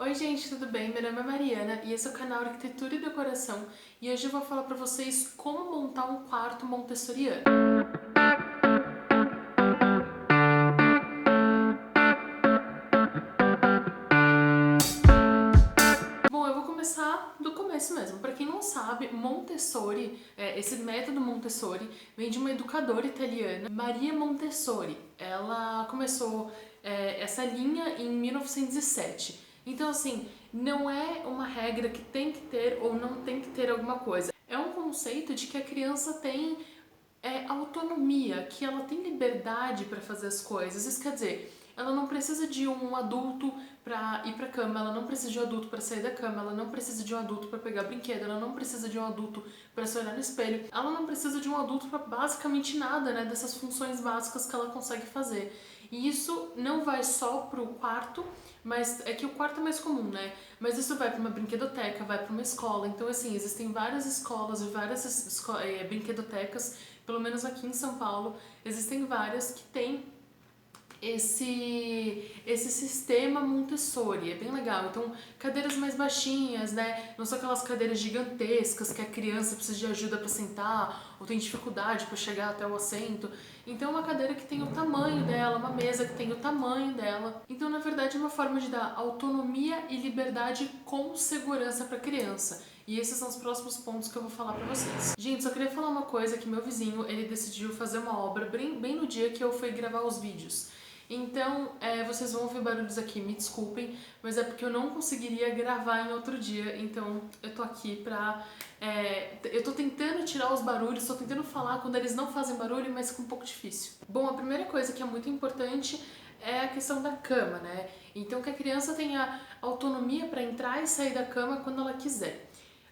Oi gente, tudo bem? Meu nome é Mariana e esse é o canal Arquitetura e Decoração e hoje eu vou falar pra vocês como montar um quarto montessoriano. Bom, eu vou começar do começo mesmo. Para quem não sabe, Montessori, esse método Montessori, vem de uma educadora italiana, Maria Montessori. Ela começou essa linha em 1907. Então, assim, não é uma regra que tem que ter ou não tem que ter alguma coisa. É um conceito de que a criança tem autonomia, que ela tem liberdade para fazer as coisas. Isso quer dizer, ela não precisa de um adulto para ir para cama, ela não precisa de um adulto para sair da cama, ela não precisa de um adulto para pegar brinquedo, ela não precisa de um adulto para se olhar no espelho, ela não precisa de um adulto para basicamente nada, né, dessas funções básicas que ela consegue fazer. E isso não vai só pro quarto, mas é que o quarto é mais comum, né? Mas isso vai para uma brinquedoteca, vai para uma escola. Então, assim, existem várias escolas e várias brinquedotecas, pelo menos aqui em São Paulo, existem várias que têm esse sistema Montessori, é bem legal. Então, cadeiras mais baixinhas, né? Não são aquelas cadeiras gigantescas que a criança precisa de ajuda para sentar ou tem dificuldade para chegar até o assento. Então, é uma cadeira que tem o tamanho dela, uma mesa que tem o tamanho dela. Então, na verdade, é uma forma de dar autonomia e liberdade com segurança para a criança. E esses são os próximos pontos que eu vou falar pra vocês. Gente, só queria falar uma coisa, que meu vizinho, ele decidiu fazer uma obra bem no dia que eu fui gravar os vídeos. Então, vocês vão ouvir barulhos aqui, me desculpem, mas é porque eu não conseguiria gravar em outro dia, então eu tô aqui pra... eu tô tentando tirar os barulhos, tô tentando falar quando eles não fazem barulho, mas fica um pouco difícil. Bom, a primeira coisa que é muito importante é a questão da cama, né? Então, que a criança tenha autonomia para entrar e sair da cama quando ela quiser.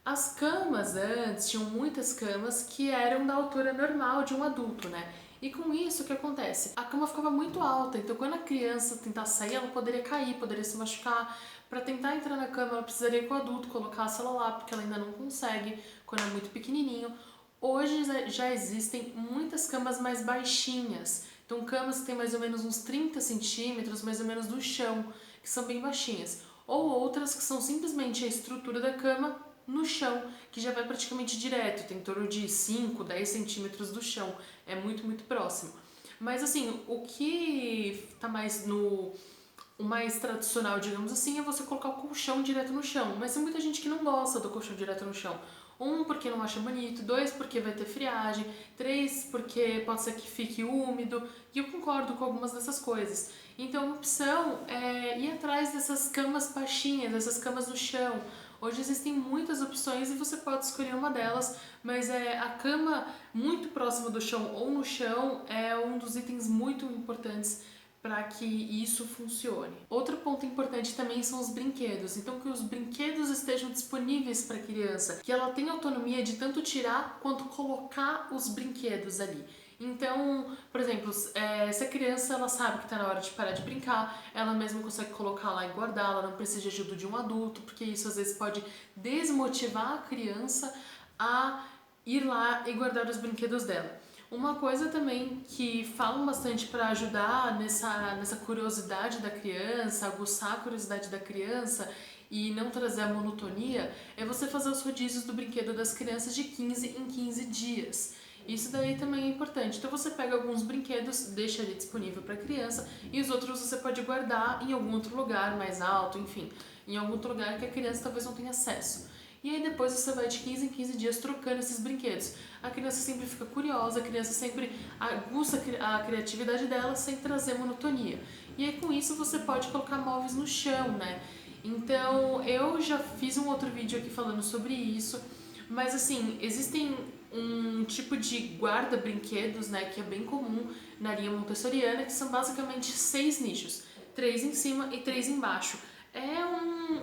As camas antes, tinham muitas camas que eram da altura normal de um adulto, né? E com isso, o que acontece? A cama ficava muito alta, então quando a criança tentasse sair, ela poderia cair, poderia se machucar. Para tentar entrar na cama, ela precisaria que o adulto colocasse ela lá, porque ela ainda não consegue, quando é muito pequenininho. Hoje já existem muitas camas mais baixinhas, então camas que têm mais ou menos uns 30 centímetros, mais ou menos do chão, que são bem baixinhas. Ou outras que são simplesmente a estrutura da cama no chão, que já vai praticamente direto, tem em torno de 5, 10 centímetros do chão, é muito próximo. Mas assim, o que tá mais no... O mais tradicional, digamos assim, é você colocar o colchão direto no chão. Mas tem muita gente que não gosta do colchão direto no chão. 1, porque não acha bonito, 2, porque vai ter friagem, 3, porque pode ser que fique úmido, e eu concordo com algumas dessas coisas. Então, a opção é ir atrás dessas camas baixinhas, dessas camas no chão. Hoje existem muitas opções e você pode escolher uma delas, mas a cama muito próxima do chão ou no chão é um dos itens muito importantes para que isso funcione. Outro ponto importante também são os brinquedos. Então, que os brinquedos estejam disponíveis para a criança, que ela tenha autonomia de tanto tirar quanto colocar os brinquedos ali. Então, por exemplo, se a criança ela sabe que está na hora de parar de brincar, ela mesma consegue colocar lá e guardar, ela não precisa de ajuda de um adulto, porque isso às vezes pode desmotivar a criança a ir lá e guardar os brinquedos dela. Uma coisa também que falam bastante para ajudar nessa curiosidade da criança, aguçar a curiosidade da criança e não trazer a monotonia, é você fazer os rodízios do brinquedo das crianças de 15 em 15 dias. Isso daí também é importante. Então você pega alguns brinquedos, deixa ali disponível para a criança e os outros você pode guardar em algum outro lugar mais alto, enfim, em algum outro lugar que a criança talvez não tenha acesso. E aí depois você vai de 15 em 15 dias trocando esses brinquedos. A criança sempre fica curiosa, a criança sempre aguça a criatividade dela sem trazer monotonia. E aí com isso você pode colocar móveis no chão, né? Então eu já fiz um outro vídeo aqui falando sobre isso, mas assim, existem um tipo de guarda-brinquedos, né, que é bem comum na linha montessoriana, que são basicamente 6 nichos, 3 em cima e 3 embaixo. É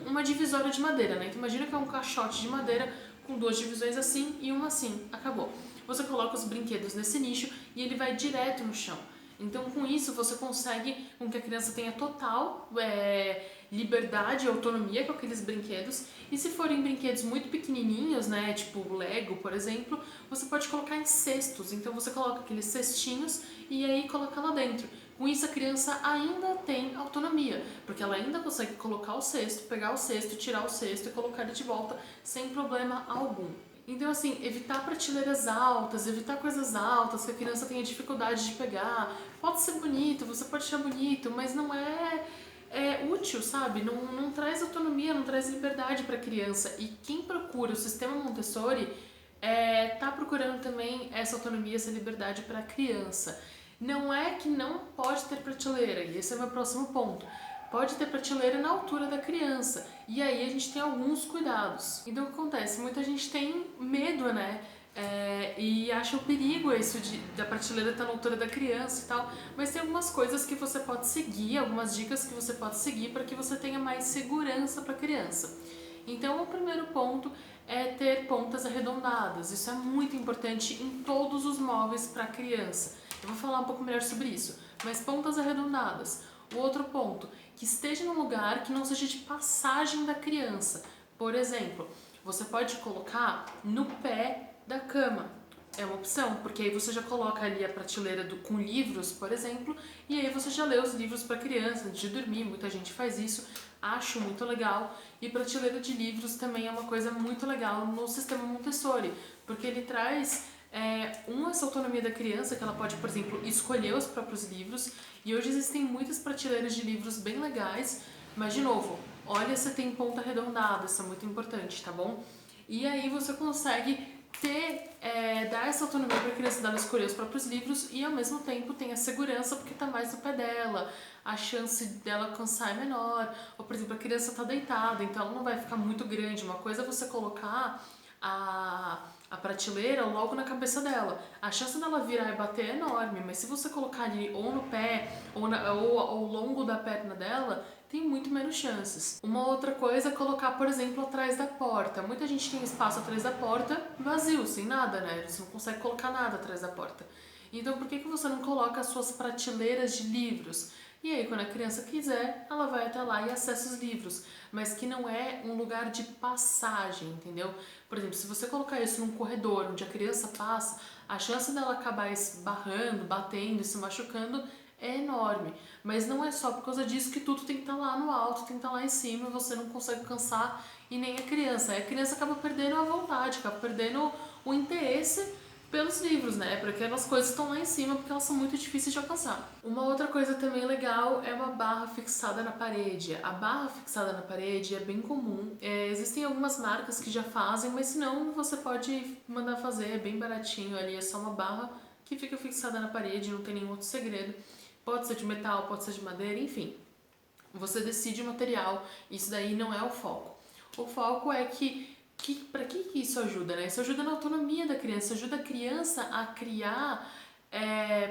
uma divisória de madeira, né? Então imagina que é um caixote de madeira com 2 divisões assim e uma assim, acabou. Você coloca os brinquedos nesse nicho e ele vai direto no chão. Então com isso você consegue com que a criança tenha total liberdade e autonomia com aqueles brinquedos. E se forem brinquedos muito pequenininhos, né, tipo Lego, por exemplo, você pode colocar em cestos. Então você coloca aqueles cestinhos e aí coloca lá dentro. Com isso, a criança ainda tem autonomia, porque ela ainda consegue colocar o cesto, pegar o cesto, tirar o cesto e colocar ele de volta sem problema algum. Então, assim, evitar prateleiras altas, evitar coisas altas que a criança tenha dificuldade de pegar. Pode ser bonito, você pode achar bonito, mas não é útil, sabe? Não traz autonomia, não traz liberdade para a criança. E quem procura o sistema Montessori tá procurando também essa autonomia, essa liberdade para a criança. Não é que não pode ter prateleira, e esse é o meu próximo ponto. Pode ter prateleira na altura da criança. E aí a gente tem alguns cuidados. Então o que acontece? Muita gente tem medo, né? E acha o perigo isso da prateleira estar na altura da criança e tal. Mas tem algumas coisas que você pode seguir, algumas dicas que você pode seguir para que você tenha mais segurança para a criança. Então o primeiro ponto é ter pontas arredondadas. Isso é muito importante em todos os móveis para a criança. Eu vou falar um pouco melhor sobre isso. Mas pontas arredondadas. O outro ponto, que esteja num lugar que não seja de passagem da criança. Por exemplo, você pode colocar no pé da cama. É uma opção, porque aí você já coloca ali a prateleira com livros, por exemplo, e aí você já lê os livros para a criança antes de dormir. Muita gente faz isso, acho muito legal. E prateleira de livros também é uma coisa muito legal no sistema Montessori, porque ele traz essa autonomia da criança, que ela pode, por exemplo, escolher os próprios livros. E hoje existem muitas prateleiras de livros bem legais, mas de novo, olha se tem ponta arredondada, isso é muito importante, tá bom? E aí você consegue dar essa autonomia para a criança dela escolher os próprios livros e ao mesmo tempo tem a segurança porque está mais no pé dela, a chance dela cansar é menor, ou por exemplo a criança está deitada, então ela não vai ficar muito grande. Uma coisa é você colocar a prateleira logo na cabeça dela. A chance dela virar e bater é enorme, mas se você colocar ali ou no pé ou ao longo da perna dela, tem muito menos chances. Uma outra coisa é colocar, por exemplo, atrás da porta. Muita gente tem espaço atrás da porta vazio, sem nada, né? Você não consegue colocar nada atrás da porta. Então por que você não coloca as suas prateleiras de livros? E aí, quando a criança quiser, ela vai até lá e acessa os livros, mas que não é um lugar de passagem, entendeu? Por exemplo, se você colocar isso num corredor onde a criança passa, a chance dela acabar esbarrando, batendo, se machucando é enorme. Mas não é só por causa disso que tudo tem que estar lá no alto, tem que estar lá em cima e você não consegue cansar e nem a criança. Aí a criança acaba perdendo a vontade, acaba perdendo o interesse pelos livros, né? Porque aquelas coisas estão lá em cima porque elas são muito difíceis de alcançar. Uma outra coisa também legal é uma barra fixada na parede. A barra fixada na parede é bem comum. Existem algumas marcas que já fazem, mas se não, você pode mandar fazer, é bem baratinho ali, é só uma barra que fica fixada na parede, não tem nenhum outro segredo. Pode ser de metal, pode ser de madeira, enfim. Você decide o material, isso daí não é o foco. O foco é para que isso ajuda, né? Isso ajuda na autonomia da criança, ajuda a criança a criar,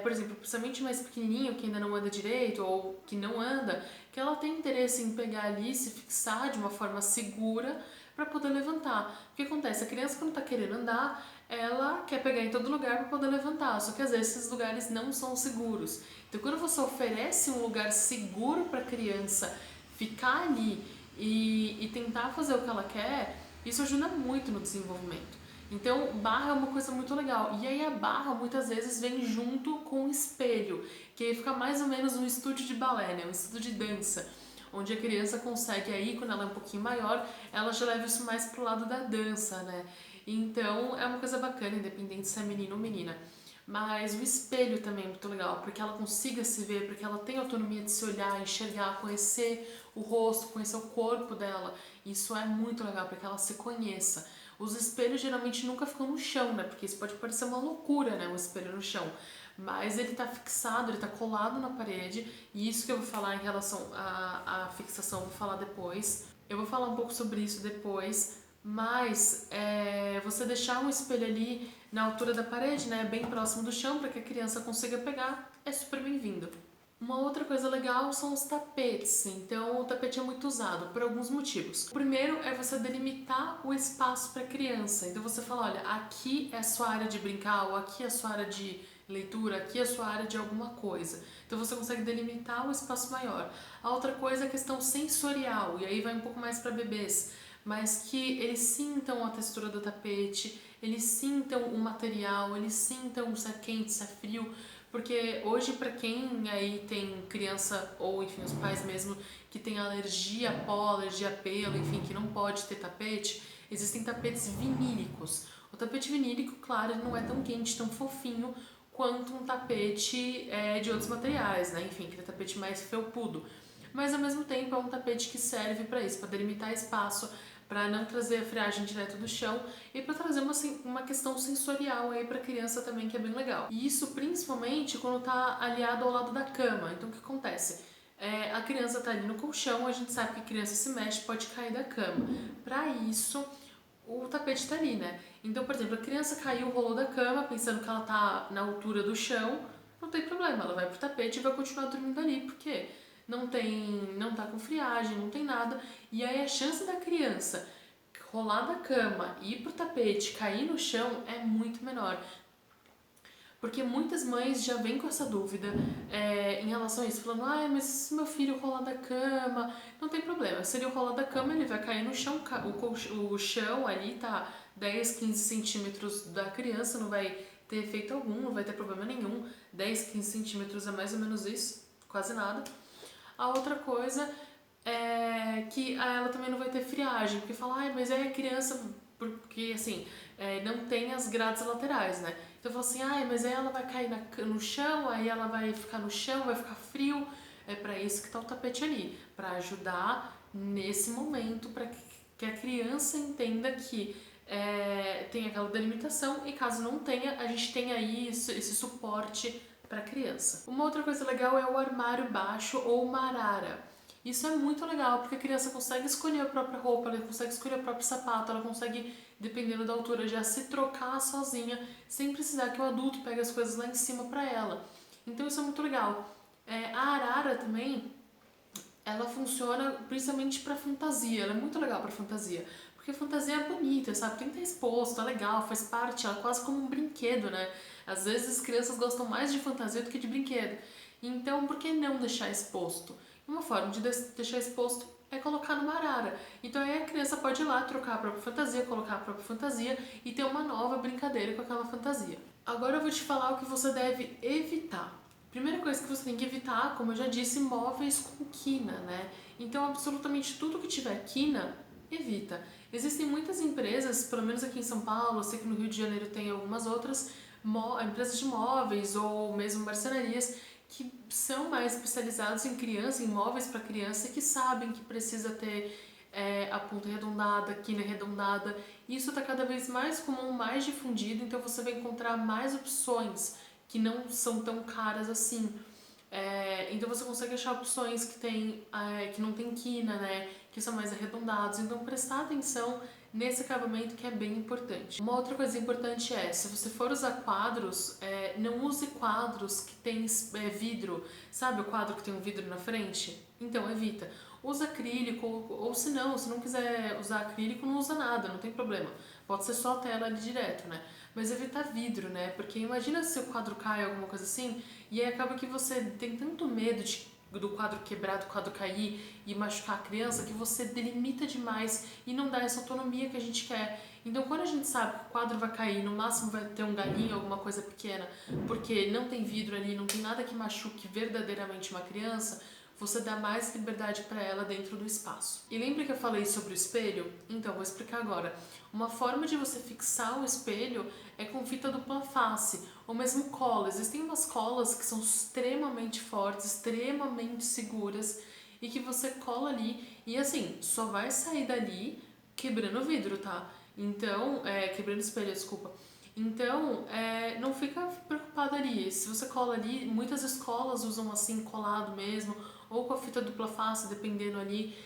por exemplo, principalmente mais pequenininho, que ainda não anda direito ou que não anda, que ela tem interesse em pegar ali, se fixar de uma forma segura para poder levantar. O que acontece? A criança, quando está querendo andar, ela quer pegar em todo lugar para poder levantar, só que às vezes esses lugares não são seguros. Então, quando você oferece um lugar seguro para a criança ficar ali e tentar fazer o que ela quer, isso ajuda muito no desenvolvimento. Então, barra é uma coisa muito legal. E aí a barra muitas vezes vem junto com o espelho, que aí fica mais ou menos um estúdio de balé, né? Um estúdio de dança, onde a criança consegue aí, quando ela é um pouquinho maior, ela já leva isso mais pro lado da dança, né? Então, é uma coisa bacana, independente se é menino ou menina. Mas o espelho também é muito legal, porque ela consiga se ver, porque ela tem autonomia de se olhar, enxergar, conhecer o rosto, conhecer o corpo dela. Isso é muito legal, para que ela se conheça. Os espelhos geralmente nunca ficam no chão, né? Porque isso pode parecer uma loucura, né? Um espelho no chão. Mas ele tá fixado, ele tá colado na parede. E isso que eu vou falar em relação à fixação, eu vou falar depois. Eu vou falar um pouco sobre isso depois. Mas você deixar um espelho ali na altura da parede, né? Bem próximo do chão, para que a criança consiga pegar, é super bem-vindo. Uma outra coisa legal são os tapetes. Então, o tapete é muito usado por alguns motivos. O primeiro é você delimitar o espaço para a criança. Então, você fala, olha, aqui é a sua área de brincar, ou aqui é a sua área de leitura, aqui é a sua área de alguma coisa. Então, você consegue delimitar o espaço maior. A outra coisa é a questão sensorial, e aí vai um pouco mais para bebês, mas que eles sintam a textura do tapete, eles sintam o material, eles sintam se é quente, se é frio, Porque hoje, para quem aí tem criança, ou enfim, os pais mesmo, que tem alergia a pó, alergia a pelo, enfim, que não pode ter tapete, existem tapetes vinílicos. O tapete vinílico, claro, ele não é tão quente, tão fofinho quanto um tapete de outros materiais, né? Enfim, aquele tapete mais felpudo. Mas ao mesmo tempo é um tapete que serve para isso, para delimitar espaço, para não trazer a friagem direto do chão e para trazer uma questão sensorial aí para a criança também, que é bem legal. E isso principalmente quando está aliado ao lado da cama. Então o que acontece? A criança está ali no colchão, a gente sabe que a criança se mexe, pode cair da cama. Para isso, o tapete está ali, né? Então, por exemplo, a criança caiu, rolou da cama, pensando que ela tá na altura do chão, não tem problema, ela vai pro tapete e vai continuar dormindo ali, porque não tá com friagem, não tem nada. E aí a chance da criança rolar da cama, ir pro tapete, cair no chão é muito menor. Porque muitas mães já vêm com essa dúvida em relação a isso, falando, mas se meu filho rolar da cama, não tem problema. Se ele rolar da cama, ele vai cair no chão, o chão ali tá 10, 15 centímetros da criança, não vai ter efeito algum, não vai ter problema nenhum. 10, 15 centímetros é mais ou menos isso, quase nada. A outra coisa é que ela também não vai ter friagem, porque fala, mas aí a criança, porque assim, não tem as grades laterais, né? Então eu falo assim, mas aí ela vai cair no chão, aí ela vai ficar no chão, vai ficar frio. É para isso que tá o tapete ali, para ajudar nesse momento, para que a criança entenda que tem aquela delimitação e caso não tenha, a gente tem aí esse suporte para a criança. Uma outra coisa legal é o armário baixo ou uma arara. Isso é muito legal, porque a criança consegue escolher a própria roupa, ela consegue escolher o próprio sapato, ela consegue, dependendo da altura, já se trocar sozinha, sem precisar que o adulto pegue as coisas lá em cima para ela. Então isso é muito legal. A arara também, ela funciona principalmente para fantasia, ela é muito legal para fantasia. Porque fantasia é bonita, sabe? Tem que estar exposto, é legal, faz parte, ela é quase como um brinquedo, né? Às vezes as crianças gostam mais de fantasia do que de brinquedo. Então, por que não deixar exposto? Uma forma de deixar exposto é colocar numa arara. Então aí a criança pode ir lá trocar a própria fantasia, colocar a própria fantasia e ter uma nova brincadeira com aquela fantasia. Agora eu vou te falar o que você deve evitar. Primeira coisa que você tem que evitar, como eu já disse, móveis com quina, né? Então absolutamente tudo que tiver quina, evita. Existem muitas empresas, pelo menos aqui em São Paulo, eu sei que no Rio de Janeiro tem algumas outras, empresas de móveis ou mesmo marcenarias que são mais especializados em criança, em móveis para criança e que sabem que precisa ter a ponta arredondada, a quina arredondada. Isso está cada vez mais comum, mais difundido, então você vai encontrar mais opções que não são tão caras assim. Então você consegue achar opções que não tem quina, né? Que são mais arredondados. Então prestar atenção nesse acabamento que é bem importante. Uma outra coisa importante se você for usar quadros, não use quadros que tem vidro. Sabe o quadro que tem um vidro na frente? Então evita. Usa acrílico, ou se não quiser usar acrílico, não usa nada, não tem problema. Pode ser só a tela ali direto, né? Mas evitar vidro, né? Porque imagina se o quadro cai, alguma coisa assim, e aí acaba que você tem tanto medo do quadro quebrar, do quadro cair e machucar a criança, que você delimita demais e não dá essa autonomia que a gente quer. Então, quando a gente sabe que o quadro vai cair, no máximo vai ter um galinho, alguma coisa pequena, porque não tem vidro ali, não tem nada que machuque verdadeiramente uma criança, você dá mais liberdade para ela dentro do espaço. E lembra que eu falei sobre o espelho? Então, vou explicar agora. Uma forma de você fixar o espelho é com fita dupla face, ou mesmo cola. Existem umas colas que são extremamente fortes, extremamente seguras, e que você cola ali, e assim, só vai sair dali quebrando o vidro, tá? Então, quebrando o espelho, desculpa. Então, não fica preocupado ali. Se você cola ali, muitas escolas usam assim, colado mesmo, ou com a fita dupla face, dependendo ali.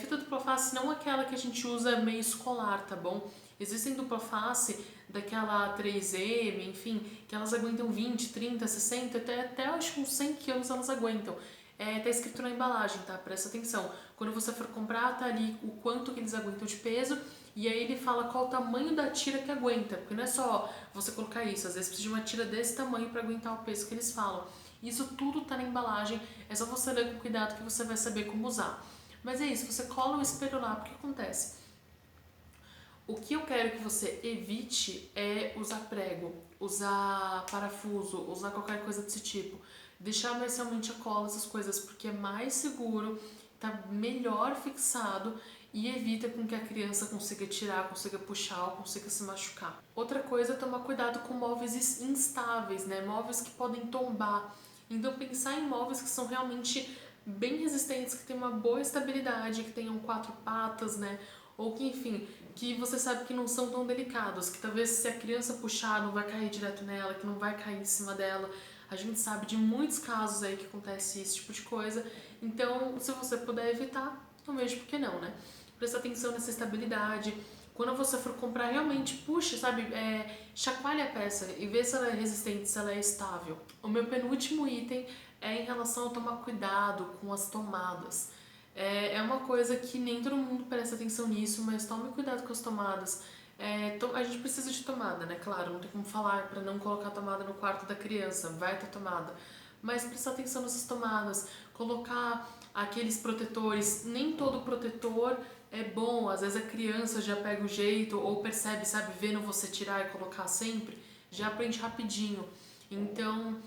Fita dupla face não aquela que a gente usa meio escolar, tá bom? Existem dupla face daquela 3M, enfim, que elas aguentam 20, 30, 60, até acho que uns 100 quilos elas aguentam. Tá escrito na embalagem, tá? Presta atenção. Quando você for comprar, tá ali o quanto que eles aguentam de peso, e aí ele fala qual o tamanho da tira que aguenta, porque não é só você colocar isso, às vezes precisa de uma tira desse tamanho para aguentar o peso que eles falam. Isso tudo tá na embalagem, é só você ler com cuidado que você vai saber como usar. Mas é isso, você cola o espelho lá, porque acontece? O que eu quero que você evite é usar prego, usar parafuso, usar qualquer coisa desse tipo. Deixar mais realmente a cola, essas coisas, porque é mais seguro, tá melhor fixado e evita com que a criança consiga tirar, consiga puxar ou consiga se machucar. Outra coisa é tomar cuidado com móveis instáveis, né? Móveis que podem tombar. Então pensar em móveis que são realmente bem resistentes, que tem uma boa estabilidade, que tenham 4 patas, né? Ou que, enfim, que você sabe que não são tão delicados, que talvez se a criança puxar não vai cair direto nela, que não vai cair em cima dela. A gente sabe de muitos casos aí que acontece esse tipo de coisa. Então, se você puder evitar, não vejo por que não, né? Presta atenção nessa estabilidade. Quando você for comprar, realmente puxa, sabe? Chacoalha a peça e vê se ela é resistente, se ela é estável. O meu penúltimo item é em relação a tomar cuidado com as tomadas. É uma coisa que nem todo mundo presta atenção nisso, mas tome cuidado com as tomadas. A gente precisa de tomada, né? Claro, não tem como falar para não colocar a tomada no quarto da criança, vai ter tomada. Mas prestar atenção nessas tomadas, colocar aqueles protetores, nem todo protetor é bom, às vezes a criança já pega o jeito ou percebe, sabe, vendo você tirar e colocar sempre, já aprende rapidinho. Então,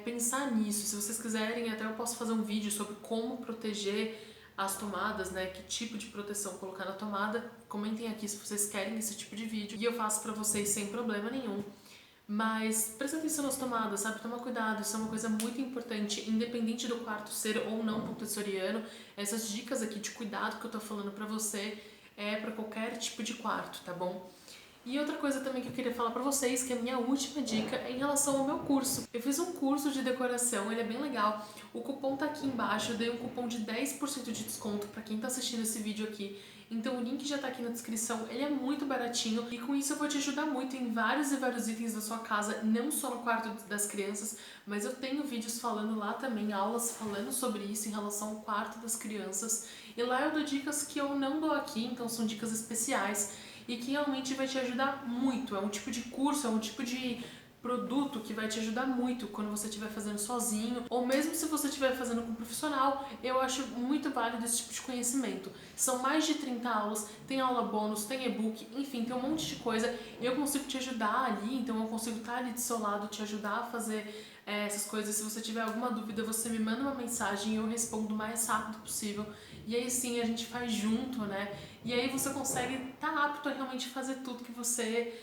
pensar nisso. Se vocês quiserem, até eu posso fazer um vídeo sobre como proteger as tomadas, né? Que tipo de proteção colocar na tomada. Comentem aqui se vocês querem esse tipo de vídeo e eu faço pra vocês sem problema nenhum. Mas presta atenção nas tomadas, sabe? Toma cuidado, isso é uma coisa muito importante, independente do quarto ser ou não montessoriano. Essas dicas aqui de cuidado que eu tô falando pra você é pra qualquer tipo de quarto, tá bom? E outra coisa também que eu queria falar pra vocês, que é a minha última dica, é em relação ao meu curso. Eu fiz um curso de decoração, ele é bem legal. O cupom tá aqui embaixo, eu dei um cupom de 10% de desconto pra quem tá assistindo esse vídeo aqui. Então o link já tá aqui na descrição, ele é muito baratinho e com isso eu vou te ajudar muito em vários e vários itens da sua casa, não só no quarto das crianças, mas eu tenho vídeos falando lá também, aulas falando sobre isso em relação ao quarto das crianças. E lá eu dou dicas que eu não dou aqui, então são dicas especiais e que realmente vai te ajudar muito. É um tipo de curso, é um tipo de produto que vai te ajudar muito quando você estiver fazendo sozinho, ou mesmo se você estiver fazendo com um profissional, eu acho muito válido esse tipo de conhecimento. São mais de 30 aulas, tem aula bônus, tem e-book, enfim, tem um monte de coisa. Eu consigo te ajudar ali, então eu consigo estar ali do seu lado, te ajudar a fazer essas coisas. Se você tiver alguma dúvida, você me manda uma mensagem e eu respondo o mais rápido possível. E aí sim a gente faz junto, né? E aí você consegue estar apto a realmente fazer tudo que você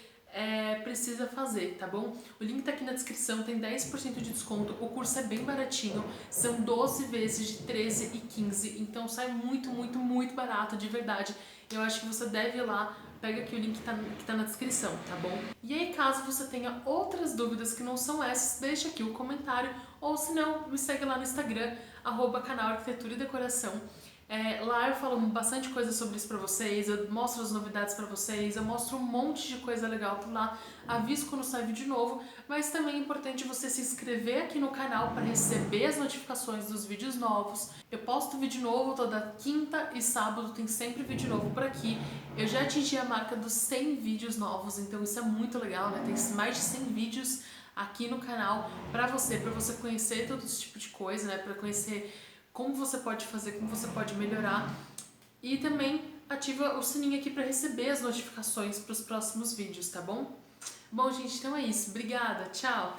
precisa fazer, tá bom? O link tá aqui na descrição, tem 10% de desconto, o curso é bem baratinho, são 12 vezes de 13 e 15, então sai muito, muito, muito barato, de verdade. Eu acho que você deve ir lá, pega aqui o link que tá na descrição, tá bom? E aí, caso você tenha outras dúvidas que não são essas, deixa aqui o comentário, ou se não, me segue lá no Instagram, @canal Arquitetura e Decoração. Lá eu falo bastante coisa sobre isso pra vocês, eu mostro as novidades pra vocês, eu mostro um monte de coisa legal por lá, aviso quando sai vídeo novo, mas também é importante você se inscrever aqui no canal para receber as notificações dos vídeos novos. Eu posto vídeo novo toda quinta e sábado, tem sempre vídeo novo por aqui. Eu já atingi a marca dos 100 vídeos novos, então isso é muito legal, né? Tem mais de 100 vídeos aqui no canal pra você conhecer todo esse tipo de coisa, né? Pra conhecer como você pode fazer, como você pode melhorar. E também ativa o sininho aqui para receber as notificações para os próximos vídeos, tá bom? Bom, gente, então é isso. Obrigada, tchau!